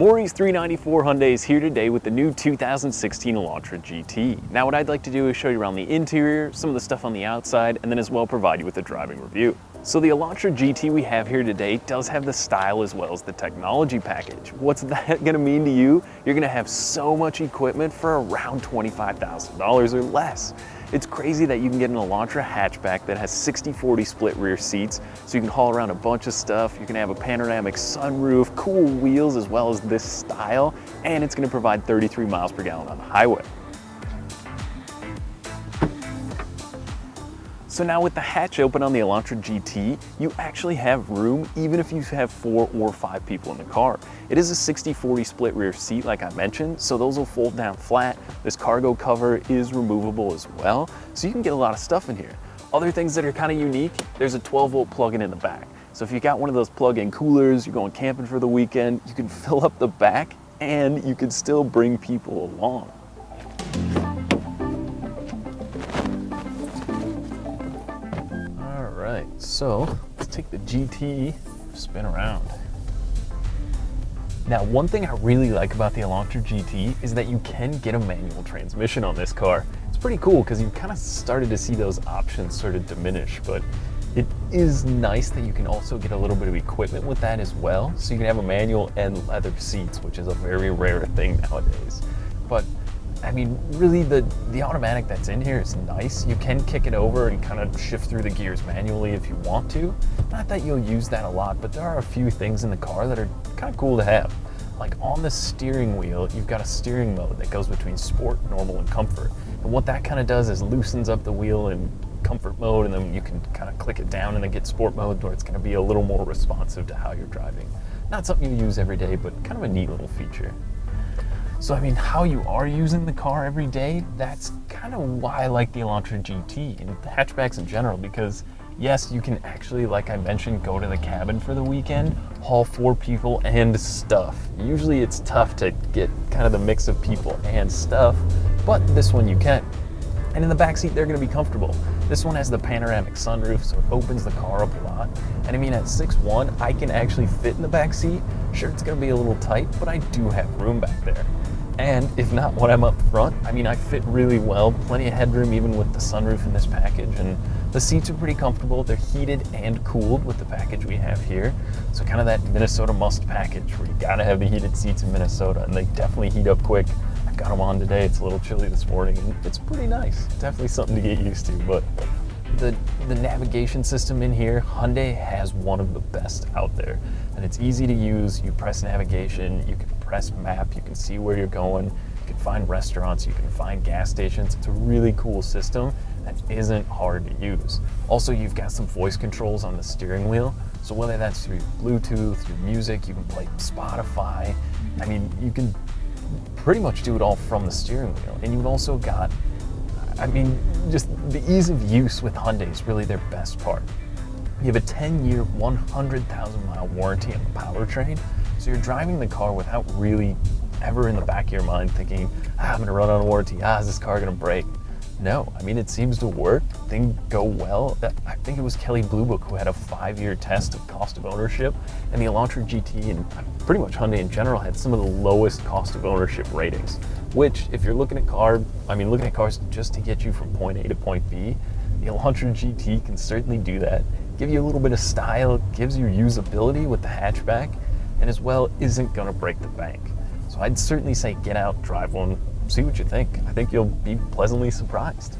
Morrie's 394 Hyundai is here today with the new 2016 Elantra GT. Now what I'd like to do is show you around the interior, some of the stuff on the outside, and then as well provide you with a driving review. So the Elantra GT we have here today does have the style as well as the technology package. What's that gonna mean to you? You're gonna have so much equipment for around $25,000 or less. It's crazy that you can get an Elantra hatchback that has 60/40 split rear seats, so you can haul around a bunch of stuff. You can have a panoramic sunroof, cool wheels, as well as this style, and it's gonna provide 33 miles per gallon on the highway. So now with the hatch open on the Elantra GT, you actually have room even if you have 4 or 5 people in the car. It is a 60/40 split rear seat like I mentioned, so those will fold down flat. This cargo cover is removable as well, so you can get a lot of stuff in here. Other things that are kind of unique, there's a 12-volt plug-in in the back. So if you got one of those plug-in coolers, you're going camping for the weekend, you can fill up the back and you can still bring people along. So let's take the GT, spin around. Now, one thing I really like about the Elantra GT is that you can get a manual transmission on this car. It's pretty cool because you've kind of started to see those options sort of diminish, but it is nice that you can also get a little bit of equipment with that as well. So you can have a manual and leather seats, which is a very rare thing nowadays. But I mean, really the automatic that's in here is nice. You can kick it over and kind of shift through the gears manually if you want to. Not that you'll use that a lot, but there are a few things in the car that are kind of cool to have. Like on the steering wheel, you've got a steering mode that goes between sport, normal, and comfort. And what that kind of does is loosens up the wheel in comfort mode, and then you can kind of click it down and then get sport mode where it's going to be a little more responsive to how you're driving. Not something you use every day, but kind of a neat little feature. So I mean, how you are using the car every day, that's kind of why I like the Elantra GT and the hatchbacks in general, because yes, you can actually, like I mentioned, go to the cabin for the weekend, haul 4 people and stuff. Usually it's tough to get kind of the mix of people and stuff, but this one you can. And in the backseat, they're gonna be comfortable. This one has the panoramic sunroof, so it opens the car up a lot. And I mean, at 6'1", I can actually fit in the backseat. Sure, it's gonna be a little tight, but I do have room back there. And if not when I'm up front, I mean, I fit really well, plenty of headroom even with the sunroof in this package, and the seats are pretty comfortable. They're heated and cooled with the package we have here. So kind of that Minnesota must package where you gotta have the heated seats in Minnesota, and they definitely heat up quick. I got them on today. It's a little chilly this morning, and it's pretty nice. Definitely something to get used to, but the navigation system in here, Hyundai has one of the best out there, and it's easy to use. You press navigation, you can press map, you can see where you're going, you can find restaurants, you can find gas stations. It's a really cool system that isn't hard to use. Also, you've got some voice controls on the steering wheel, so whether that's through Bluetooth, through music, you can play Spotify. I mean, you can pretty much do it all from the steering wheel. And you've also got, I mean, just the ease of use with Hyundai is really their best part. You have a 10-year, 100,000-mile warranty on the powertrain, so you're driving the car without really ever in the back of your mind thinking, I'm gonna run on a warranty, is this car gonna break? No, I mean, it seems to work, things go well. I think it was Kelley Blue Book who had a 5-year test of cost of ownership, and the Elantra GT and pretty much Hyundai in general had some of the lowest cost of ownership ratings, which if you're looking at cars just to get you from point A to point B, the Elantra GT can certainly do that. Give you a little bit of style, gives you usability with the hatchback, and as well isn't gonna break the bank. So I'd certainly say get out, drive one, see what you think. I think you'll be pleasantly surprised.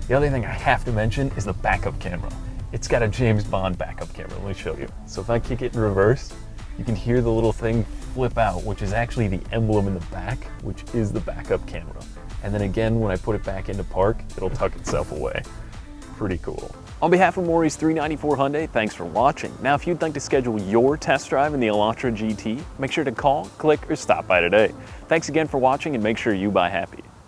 The other thing I have to mention is the backup camera. It's got a James Bond backup camera, let me show you. So if I kick it in reverse, you can hear the little thing flip out, which is actually the emblem in the back, which is the backup camera. And then again, when I put it back into park, it'll tuck itself away. Pretty cool. On behalf of Morrie's 394 Hyundai, thanks for watching. Now, if you'd like to schedule your test drive in the Elantra GT, make sure to call, click, or stop by today. Thanks again for watching, and make sure you buy happy.